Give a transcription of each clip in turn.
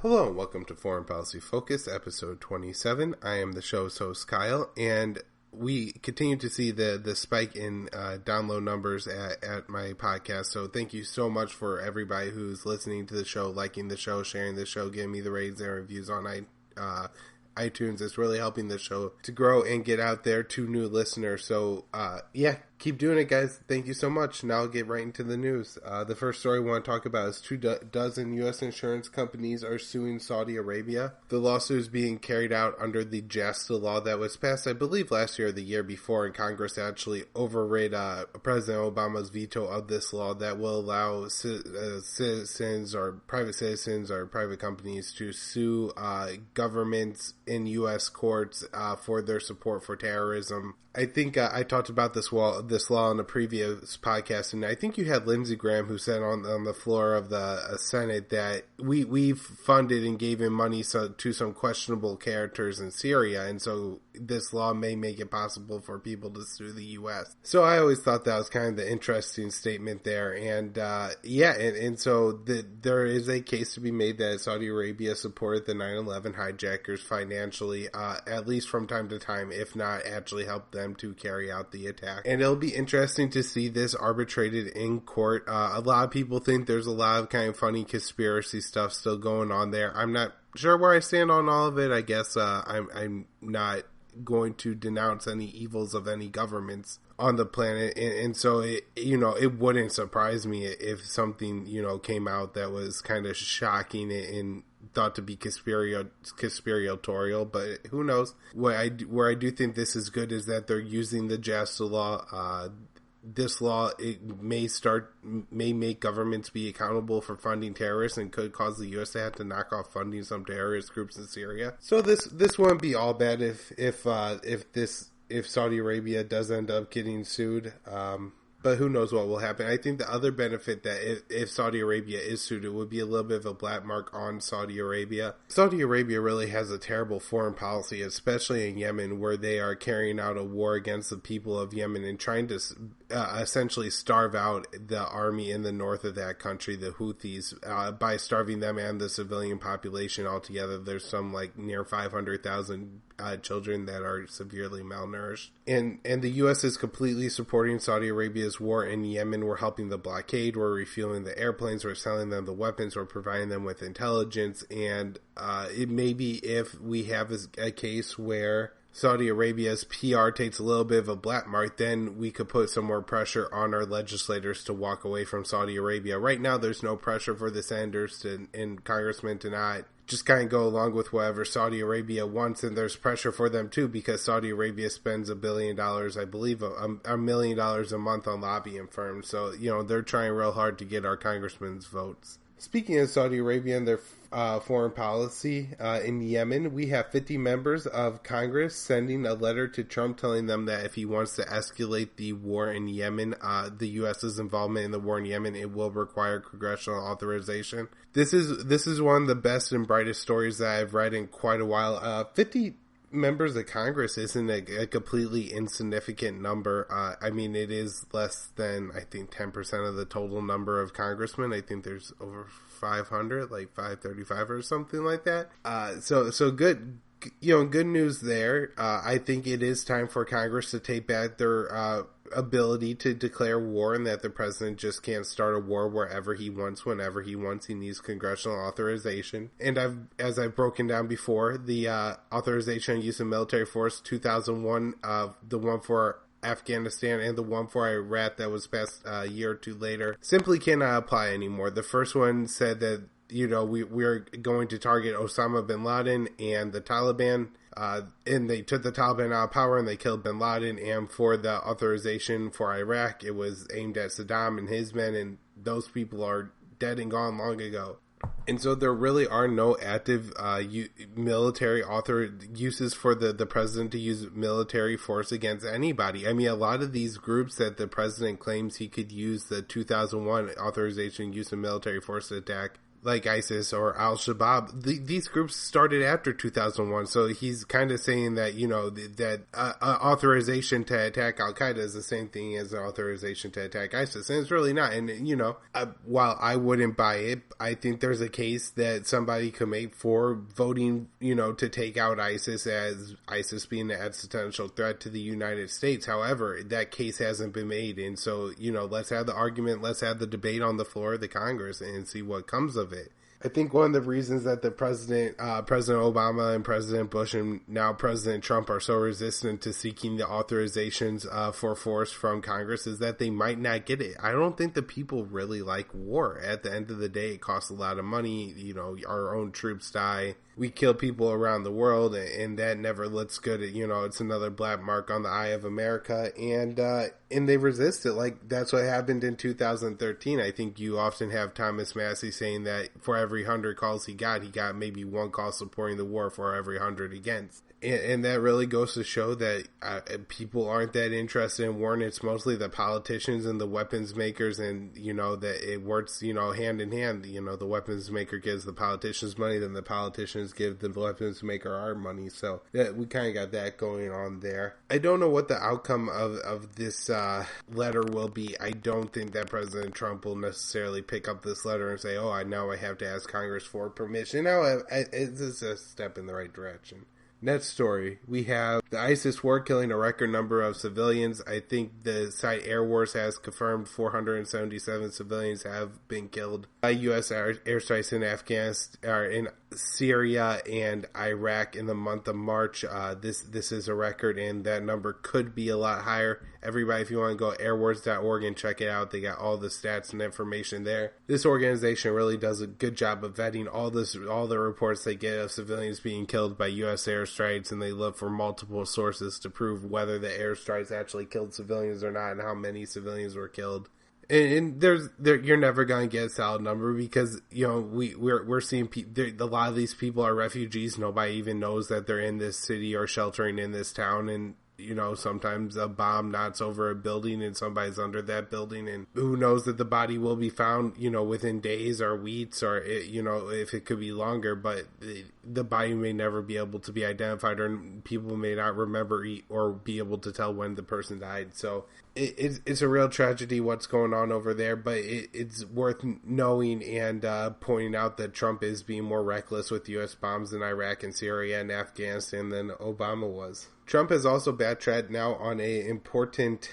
Hello and welcome to Foreign Policy Focus, episode 27. I am the show's host, Kyle, and we continue to see the spike in download numbers at my podcast. So thank you so much for everybody who's listening to the show, liking the show, sharing the show, giving me the ratings and reviews on iTunes. It's really helping the show to grow and get out there to new listeners. So keep doing it, guys. Thank you so much. Now I'll get right into the news. The first story I want to talk about is 24 U.S. insurance companies are suing Saudi Arabia. The lawsuit is being carried out under the JASTA law that was passed, I believe, last year or the year before, and Congress actually overrid President Obama's veto of this law that will allow citizens or private companies to sue governments in U.S. courts for their support for terrorism. I think I talked about this law on a previous podcast, and I think you had Lindsey Graham who said on the floor of the Senate that we've funded and gave him money to some questionable characters in Syria, and so this law may make it possible for people to sue the U.S. So I always thought that was kind of the interesting statement there, and so there is a case to be made that Saudi Arabia supported the 9/11 hijackers financially, at least from time to time, if not actually helped them to carry out the attack. And it'll be interesting to see this arbitrated in court. A lot of people think there's a lot of kind of funny conspiracy stuff still going on there. I'm not sure where I stand on all of it. I guess I'm not going to denounce any evils of any governments on the planet, and so it wouldn't surprise me if something came out that was kind of shocking and thought to be conspiratorial, but who knows? Where I do think this is good is that they're using the JASTA law. This law, it may make governments be accountable for funding terrorists and could cause the U.S. to have to knock off funding some terrorist groups in Syria. So this won't be all bad if Saudi Arabia does end up getting sued. But who knows what will happen. I think the other benefit that if Saudi Arabia is sued, it would be a little bit of a black mark on Saudi Arabia. Saudi Arabia really has a terrible foreign policy, especially in Yemen, where they are carrying out a war against the people of Yemen and trying to essentially starve out the army in the north of that country, the Houthis, by starving them and the civilian population altogether. There's some near 500,000 children that are severely malnourished. And the U.S. is completely supporting Saudi Arabia's war in Yemen. We're helping the blockade, we're refueling the airplanes, we're selling them the weapons, we're providing them with intelligence, and it may be if we have a case where Saudi Arabia's PR takes a little bit of a black mark, then we could put some more pressure on our legislators to walk away from Saudi Arabia. Right now, there's no pressure for the senators and congressmen to not just kind of go along with whatever Saudi Arabia wants, and there's pressure for them too because Saudi Arabia spends $1 billion, I believe, $1 million a month on lobbying firms. So, they're trying real hard to get our congressmen's votes. Speaking of Saudi Arabia and their foreign policy in Yemen, we have 50 members of Congress sending a letter to Trump telling them that if he wants to escalate the war in Yemen, the U.S.'s involvement in the war in Yemen, it will require congressional authorization. This is one of the best and brightest stories that I've read in quite a while. 50 members of Congress isn't a completely insignificant number. It is less than, I think, 10% of the total number of congressmen. I think there's over 500, 535 or something like that. So good, good news there. I think it is time for Congress to take back their ability to declare war, and that the president just can't start a war wherever he wants, whenever he wants. He needs congressional authorization. And as I've broken down before, the authorization on use of military force 2001, the one for Afghanistan and the one for Iraq that was passed a year or two later, simply cannot apply anymore. The first one said that we're going to target Osama bin Laden and the Taliban, and they took the Taliban out of power and they killed bin Laden. And for the authorization for Iraq, it was aimed at Saddam and his men, and those people are dead and gone long ago. And so there really are no active military uses for the president to use military force against anybody. A lot of these groups that the president claims he could use the 2001 authorization use of military force to attack, like ISIS or Al-Shabaab, these groups started after 2001. So he's kind of saying that, that authorization to attack Al-Qaeda is the same thing as authorization to attack ISIS. And it's really not. And, while I wouldn't buy it, I think there's a case that somebody could make for voting, to take out ISIS, as ISIS being an existential threat to the United States. However, that case hasn't been made. And so, let's have the argument, let's have the debate on the floor of the Congress and see what comes of it. I think one of the reasons that the President Obama and President Bush and now President Trump are so resistant to seeking the authorizations for force from Congress is that they might not get it. I don't think the people really like war. At the end of the day, it costs a lot of money. Our own troops die. We kill people around the world, and that never looks good. It's another black mark on the eye of America, and they resist it. Like, that's what happened in 2013. I think you often have Thomas Massey saying that for every 100 calls he got maybe one call supporting the war for every 100 against. And that really goes to show that people aren't that interested in war, and it's mostly the politicians and the weapons makers, and, that it works, hand in hand. The weapons maker gives the politicians money, then the politicians give the weapons maker our money. So we kind of got that going on there. I don't know what the outcome of this letter will be. I don't think that President Trump will necessarily pick up this letter and say, I have to ask Congress for permission. No, it's a step in the right direction. Next story, we have the ISIS war killing a record number of civilians. I think the site Air Wars has confirmed 477 civilians have been killed by U.S. airstrikes in Afghanistan, or in Syria and Iraq in the month of March. This is a record, and that number could be a lot higher. Everybody, if you want to go airwars.org and check it out, they got all the stats and information there. This organization really does a good job of vetting all the reports they get of civilians being killed by U.S. airstrikes, and they look for multiple sources to prove whether the airstrikes actually killed civilians or not, and how many civilians were killed. And you're never going to get a solid number because, we're seeing a lot of these people are refugees. Nobody even knows that they're in this city or sheltering in this town. And, sometimes a bomb knocks over a building and somebody's under that building, and who knows that the body will be found, within days or weeks, or, if it could be longer, but the body may never be able to be identified, or people may not remember or be able to tell when the person died. So it's a real tragedy what's going on over there, but it's worth knowing and pointing out that Trump is being more reckless with U.S. bombs in Iraq and Syria and Afghanistan than Obama was. Trump has also backtracked now on an important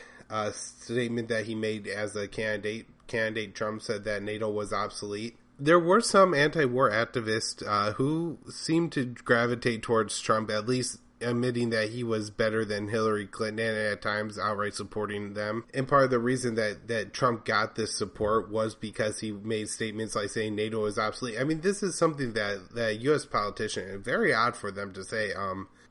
statement that he made as a candidate. Candidate Trump said that NATO was obsolete. There were some anti-war activists who seemed to gravitate towards Trump, at least admitting that he was better than Hillary Clinton, and at times outright supporting them. And part of the reason that Trump got this support was because he made statements like saying NATO is obsolete. I mean, this is something that U.S. politician, very odd for them to say.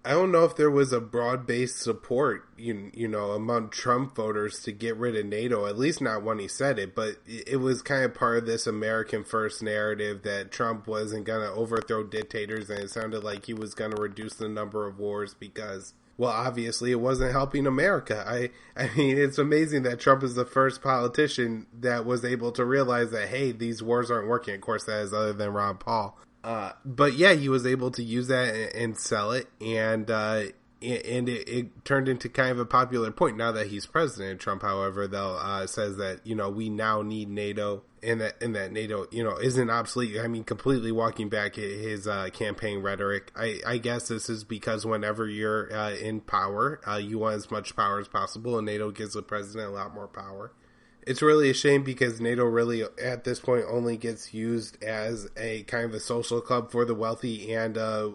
I don't know if there was a broad-based support, among Trump voters to get rid of NATO, at least not when he said it, but it was kind of part of this American first narrative that Trump wasn't going to overthrow dictators, and it sounded like he was going to reduce the number of wars because, well, obviously it wasn't helping America. I mean, it's amazing that Trump is the first politician that was able to realize that, hey, these wars aren't working. Of course, that is other than Ron Paul. But yeah, he was able to use that and sell it, and it turned into kind of a popular point now that he's president. Trump, however, though, says that, we now need NATO, and that NATO, isn't obsolete. I mean, completely walking back his campaign rhetoric. I guess this is because whenever you're in power, you want as much power as possible, and NATO gives the president a lot more power. It's really a shame because NATO really, at this point, only gets used as a kind of a social club for the wealthy and a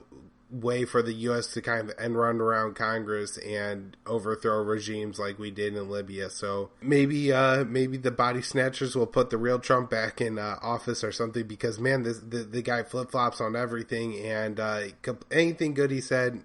way for the U.S. to kind of end run around Congress and overthrow regimes like we did in Libya. So maybe the body snatchers will put the real Trump back in office or something, because, man, the guy flip-flops on everything, and anything good he said,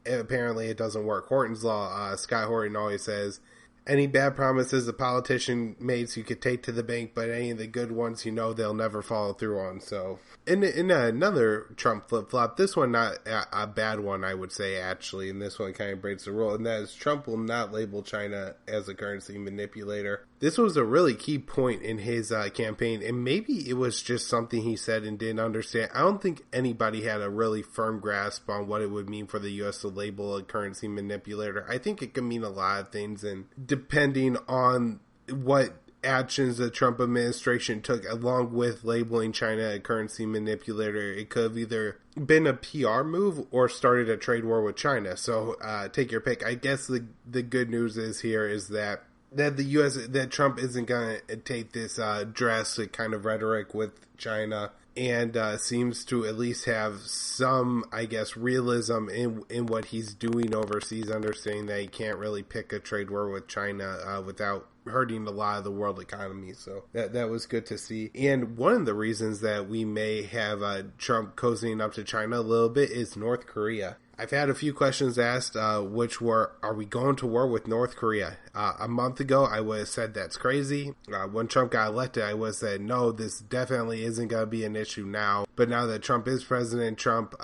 apparently it doesn't work. Horton's Law, Scott Horton always says, any bad promises a politician makes you could take to the bank, but any of the good ones, they'll never follow through on. So in another Trump flip-flop, this one not a bad one, I would say, actually, and this one kind of breaks the rule, and that is Trump will not label China as a currency manipulator. This was a really key point in his campaign, and maybe it was just something he said and didn't understand. I don't think anybody had a really firm grasp on what it would mean for the U.S. to label a currency manipulator. I think it can mean a lot of things, and depending on what actions the Trump administration took along with labeling China a currency manipulator, it could have either been a PR move or started a trade war with China. So take your pick. I guess the good news is that the U.S. that Trump isn't going to take this drastic kind of rhetoric with China, and seems to at least have some, I guess, realism in what he's doing overseas, understanding that he can't really pick a trade war with China without hurting a lot of the world economy. So that was good to see. And one of the reasons that we may have Trump cozying up to China a little bit is North Korea. I've had a few questions asked, which were, are we going to war with North Korea? A month ago, I would have said that's crazy. When Trump got elected, I would have said, no, this definitely isn't going to be an issue now. But now that Trump is President Trump,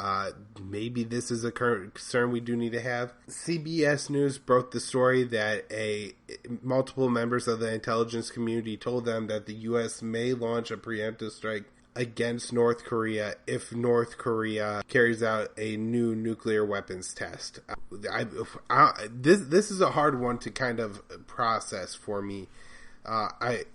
maybe this is a current concern we do need to have. CBS News broke the story that multiple members of the intelligence community told them that the U.S. may launch a preemptive strike against North Korea if North Korea carries out a new nuclear weapons test. This is a hard one to kind of process for me. I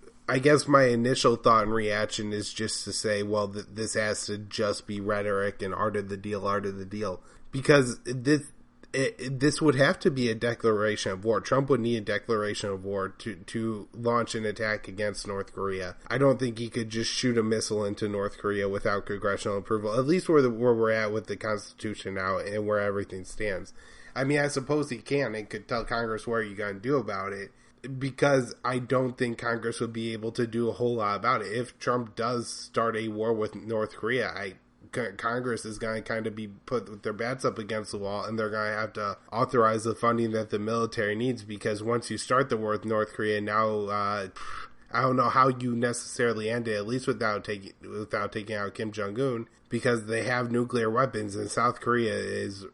guess my initial thought and reaction is just to say, well, this has to just be rhetoric and art of the deal, because this would have to be a declaration of war. Trump would need a declaration of war to launch an attack against North Korea. I don't think he could just shoot a missile into North Korea without congressional approval, at least where we're at with the Constitution now and where everything stands. I mean, I suppose he can and could tell Congress what you're going to do about it, because I don't think Congress would be able to do a whole lot about it. If Trump does start a war with North Korea, Congress is going to kind of be put with their backs up against the wall, and they're going to have to authorize the funding that the military needs, because once you start the war with North Korea, now I don't know how you necessarily end it, at least without taking out Kim Jong-un, because they have nuclear weapons, and South Korea is,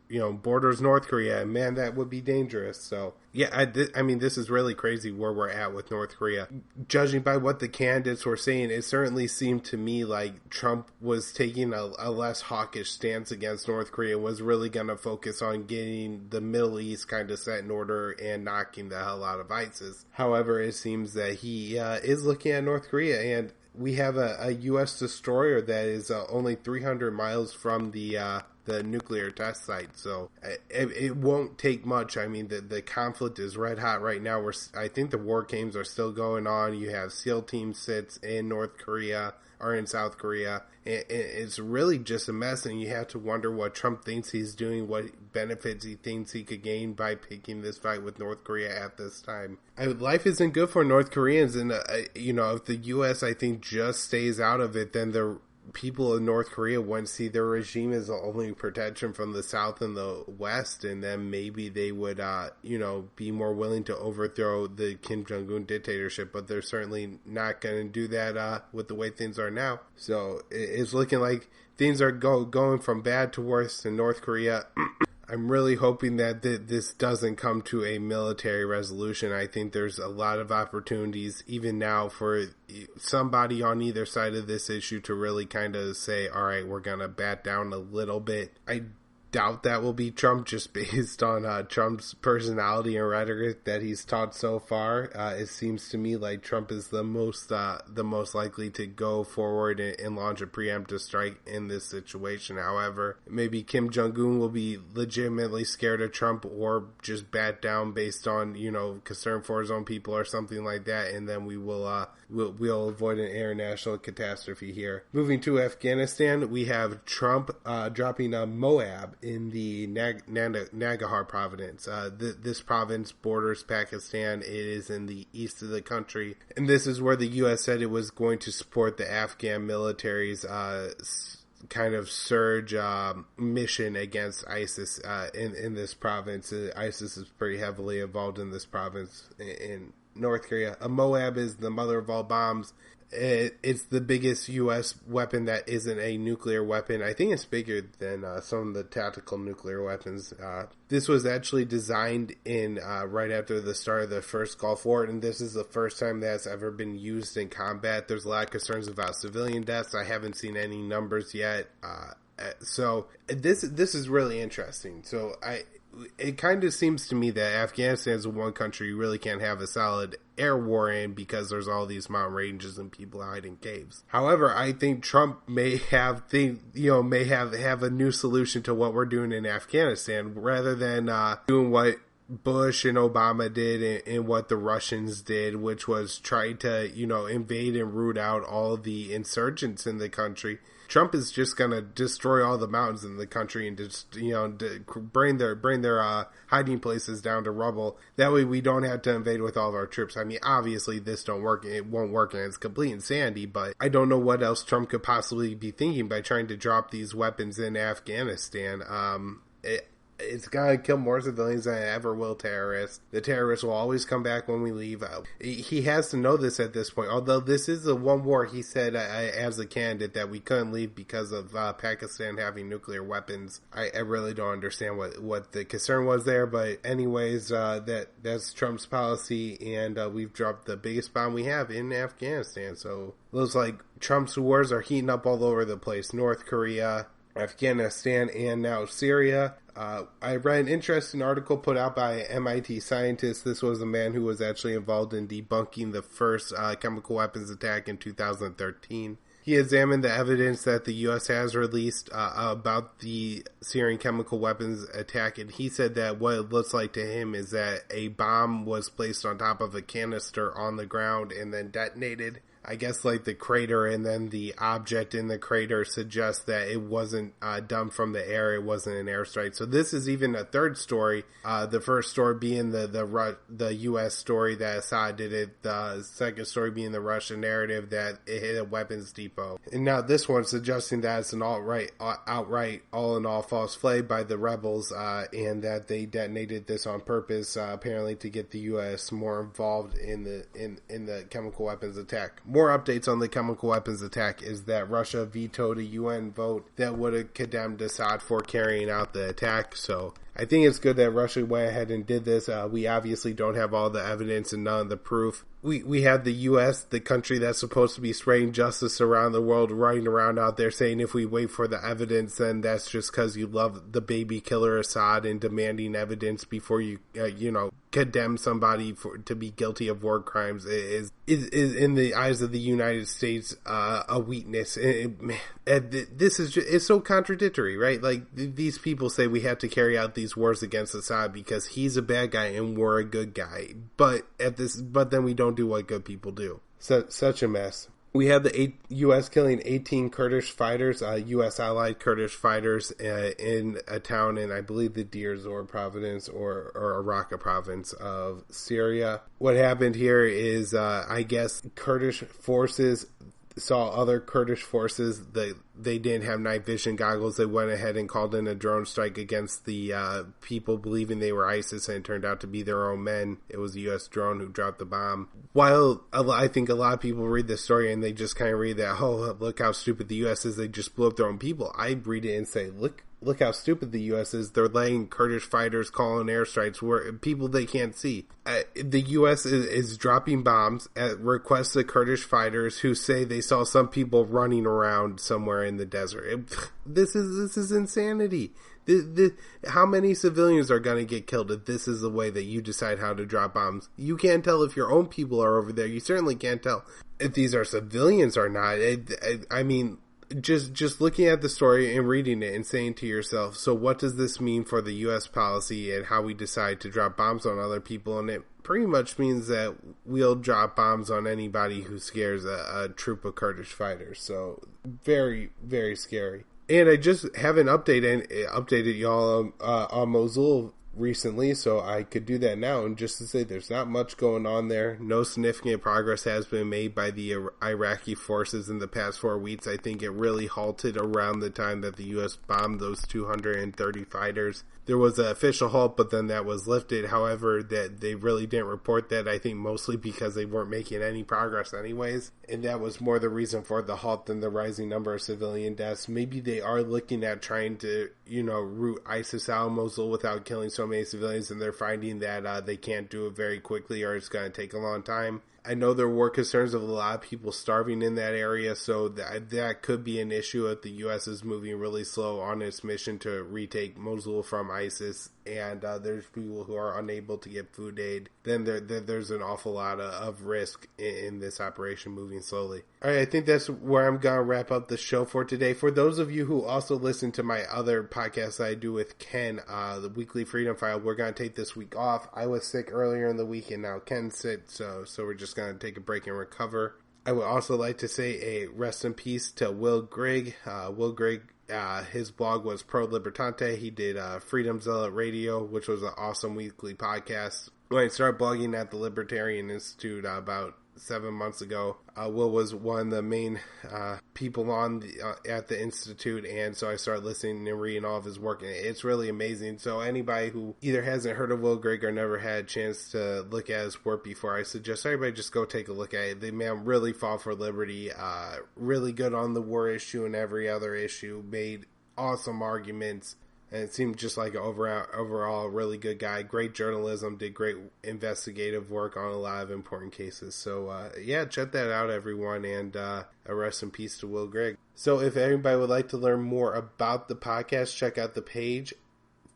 borders North Korea, and man, that would be dangerous. So yeah, I mean, this is really crazy where we're at with North Korea. Judging by what the candidates were saying, it certainly seemed to me like Trump was taking a less hawkish stance against North Korea, was really going to focus on getting the Middle East kind of set in order and knocking the hell out of ISIS. However, it seems that he is looking at North Korea, and we have a U.S. destroyer that is only 300 miles from the nuclear test site, so it won't take much. I mean, the conflict is red hot right now. I think the war games are still going on. You have SEAL team sits in North Korea or in South Korea. It's really just a mess, and you have to wonder what Trump thinks he's doing, what benefits he thinks he could gain by picking this fight with North Korea at this time. Life isn't good for North Koreans, and if the U.S. I think just stays out of it, then the people in North Korea wouldn't see their regime as the only protection from the South and the West, and then maybe they would, be more willing to overthrow the Kim Jong-un dictatorship, but they're certainly not going to do that with the way things are now. So it's looking like things are going from bad to worse in North Korea. I'm really hoping that this doesn't come to a military resolution. I think there's a lot of opportunities even now for somebody on either side of this issue to really kind of say, all right, we're going to bat down a little bit. I doubt that will be Trump, just based on Trump's personality and rhetoric that he's taught so far. It seems to me like Trump is the most likely to go forward and launch a preemptive strike in this situation. However, maybe Kim Jong-un will be legitimately scared of Trump, or just bat down based on concern for his own people or something like that, and then we'll avoid an international catastrophe here. Moving to Afghanistan, we have Trump dropping a Moab in the Nangarhar province. This province borders Pakistan. It is in the east of the country, and this is where the U.S. said it was going to support the Afghan military's kind of surge mission against ISIS in this province. ISIS is pretty heavily involved in this province, and North Korea. A Moab is the mother of all bombs. It's the biggest U.S. weapon that isn't a nuclear weapon. I think it's bigger than some of the tactical nuclear weapons. This was actually designed in right after the start of the first Gulf War, and this is the first time that's ever been used in combat. There's a lot of concerns about civilian deaths. I haven't seen any numbers yet. So this is really interesting. So it kind of seems to me that Afghanistan is the one country you really can't have a solid air war in because there's all these mountain ranges and people hide in caves. However, I think Trump may have a new solution to what we're doing in Afghanistan rather than doing what Bush and Obama did and what the Russians did, which was try to, invade and root out all the insurgents in the country. Trump is just going to destroy all the mountains in the country and just, bring their hiding places down to rubble. That way we don't have to invade with all of our troops. I mean, obviously this won't work and it's complete insanity, but I don't know what else Trump could possibly be thinking by trying to drop these weapons in Afghanistan. It's going to kill more civilians than it ever will terrorists. The terrorists will always come back when we leave. He has to know this at this point. Although this is the one war he said as a candidate that we couldn't leave because of Pakistan having nuclear weapons. I really don't understand what the concern was there. But anyways, that's Trump's policy, and we've dropped the biggest bomb we have in Afghanistan. So it looks like Trump's wars are heating up all over the place. North Korea, Afghanistan, and now Syria. I read an interesting article put out by MIT scientists. This was a man who was actually involved in debunking the first chemical weapons attack in 2013. He examined the evidence that the U.S. has released about the Syrian chemical weapons attack, and he said that what it looks like to him is that a bomb was placed on top of a canister on the ground and then detonated. I guess like the crater, and then the object in the crater suggests that it wasn't done from the air, it wasn't an airstrike. So this is even a third story. The first story being the U.S. story that Assad did it. The second story being the Russian narrative that it hit a weapons depot. And now this one suggesting that it's an outright all in all false flag by the rebels, and that they detonated this on purpose, apparently to get the U.S. more involved in the chemical weapons attack. More updates on the chemical weapons attack is that Russia vetoed a UN vote that would have condemned Assad for carrying out the attack. So I think it's good that Russia went ahead and did this. We obviously don't have all the evidence and none of the proof. We have the U.S., the country that's supposed to be spreading justice around the world, running around out there saying if we wait for the evidence, then that's just because you love the baby killer Assad and demanding evidence before you, condemn somebody to be guilty of war crimes is in the eyes of the United States a weakness. This is just, it's so contradictory, right? Like these people say we have to carry out these wars against Assad because he's a bad guy and we're a good guy, but then we don't do what good people do. So such a mess. We have the U.S. killing 18 Kurdish fighters, U.S. allied Kurdish fighters in a town in, I believe, the Deir Zor province or Raqqa province of Syria. What happened here is, I guess, Kurdish forces saw other Kurdish forces. They didn't have night vision goggles. They went ahead and called in a drone strike against the people believing they were ISIS, and it turned out to be their own men. It was a U.S. drone who dropped the bomb. While I think a lot of people read this story and they just kind of read that, oh, look how stupid the U.S. is, they just blew up their own people. I read it and say, look how stupid the U.S. is. They're letting Kurdish fighters call in airstrikes where people they can't see. The U.S. is dropping bombs at requests of Kurdish fighters who say they saw some people running around somewhere in the desert. This is insanity. How many civilians are going to get killed if this is the way that you decide how to drop bombs? You can't tell if your own people are over there. You certainly can't tell if these are civilians or not. I mean, just looking at the story and reading it and saying to yourself, so what does this mean for the U.S. policy and how we decide to drop bombs on other people? And it pretty much means that we'll drop bombs on anybody who scares a troop of Kurdish fighters. So very, very scary. And I just have an updated y'all on Mosul. recently, so I could do that now. And just to say, there's not much going on there. No significant progress has been made by the Iraqi forces in the past 4 weeks. I think it really halted around the time that the U.S. bombed those 230 fighters. There was an official halt, but then that was lifted. However, that they really didn't report that, I think mostly because they weren't making any progress anyways. And that was more the reason for the halt than the rising number of civilian deaths. Maybe they are looking at trying to, root ISIS out of Mosul without killing so many civilians, and they're finding that they can't do it very quickly, or it's going to take a long time. I know there were concerns of a lot of people starving in that area, so that could be an issue if the U.S. is moving really slow on its mission to retake Mosul from ISIS, and there's people who are unable to get food aid. Then there's an awful lot of risk in this operation moving slowly. All right, I think that's where I'm going to wrap up the show for today. For those of you who also listen to my other podcast that I do with Ken, the Weekly Freedom File, we're going to take this week off. I was sick earlier in the week, and now Ken's sick, so we're just going to take a break and recover. I would also like to say a rest in peace to Will Grigg. Will Grigg, his blog was Pro Libertante. He did Freedom Zealot Radio, which was an awesome weekly podcast. When I started blogging at the Libertarian Institute about 7 months ago, Will was one of the main people on at the Institute, and so I started listening and reading all of his work, and it's really amazing. So anybody who either hasn't heard of Will Grigg or never had a chance to look at his work before, I suggest everybody just go take a look at it. The man really fought for liberty, really good on the war issue and every other issue, made awesome arguments, and it seemed just like an overall really good guy. Great journalism, did great investigative work on a lot of important cases. So, check that out, everyone, and a rest in peace to Will Grigg. So if anybody would like to learn more about the podcast, check out the page,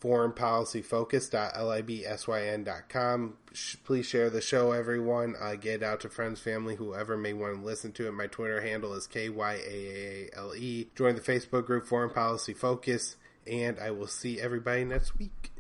foreignpolicyfocus.libsyn.com. Please share the show, everyone. Get it out to friends, family, whoever may want to listen to it. My Twitter handle is KYAALE. Join the Facebook group Foreign Policy Focus, and I will see everybody next week.